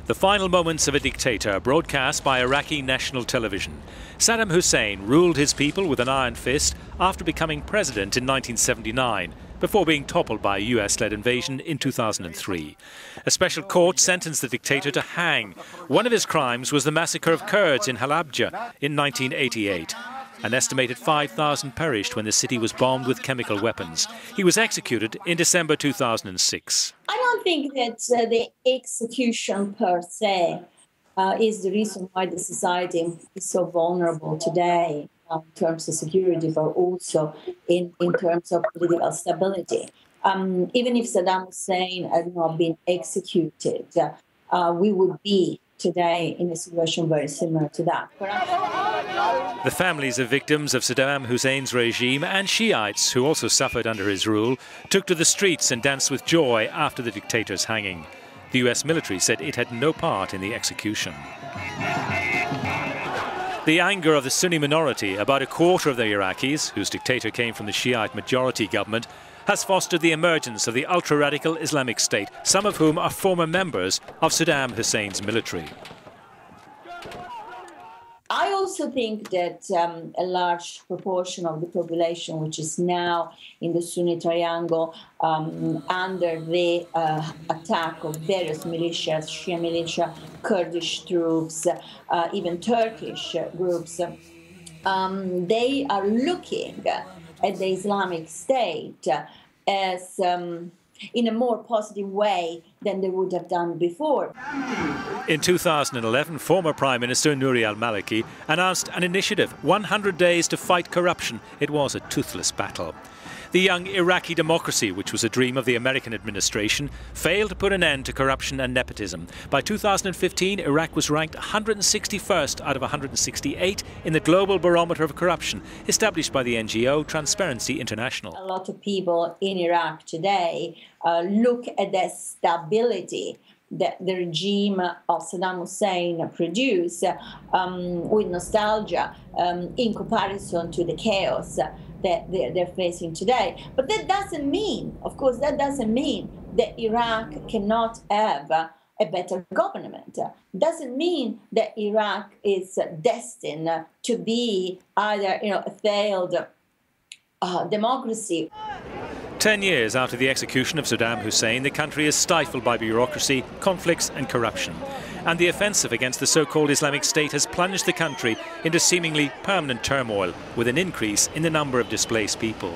The final moments of a dictator broadcast by Iraqi national television. Saddam Hussein ruled his people with an iron fist after becoming president in 1979, before being toppled by a US-led invasion in 2003. A special court sentenced the dictator to hang. One of his crimes was the massacre of Kurds in Halabja in 1988. An estimated 5,000 perished when the city was bombed with chemical weapons. He was executed in December 2006. I don't think that the execution per se is the reason why the society is so vulnerable today in terms of security, but also in terms of political stability. Even if Saddam Hussein had not been executed, we would be today in a situation very similar to that. The families of victims of Saddam Hussein's regime and Shiites, who also suffered under his rule, took to the streets and danced with joy after the dictator's hanging. The US military said it had no part in the execution. The anger of the Sunni minority, about a quarter of the Iraqis, whose dictator came from the Shiite majority government, has fostered the emergence of the ultra-radical Islamic State, some of whom are former members of Saddam Hussein's military. I also think that a large proportion of the population, which is now in the Sunni triangle under the attack of various militias, Shia militia, Kurdish troops, even Turkish groups, they are looking at the Islamic State as in a more positive way than they would have done before. In 2011, former Prime Minister Nouri al-Maliki announced an initiative, 100 days to fight corruption. It was a toothless battle. The young Iraqi democracy, which was a dream of the American administration, failed to put an end to corruption and nepotism. By 2015, Iraq was ranked 161st out of 168 in the Global Barometer of Corruption, established by the NGO Transparency International. A lot of people in Iraq today look at the stability that the regime of Saddam Hussein produced with nostalgia in comparison to the chaos that they're facing today. But that doesn't mean, of course, that doesn't mean that Iraq cannot have a better government. It doesn't mean that Iraq is destined to be either, a failed democracy. 10 years after the execution of Saddam Hussein, the country is stifled by bureaucracy, conflicts and corruption. And the offensive against the so-called Islamic State has plunged the country into seemingly permanent turmoil, with an increase in the number of displaced people.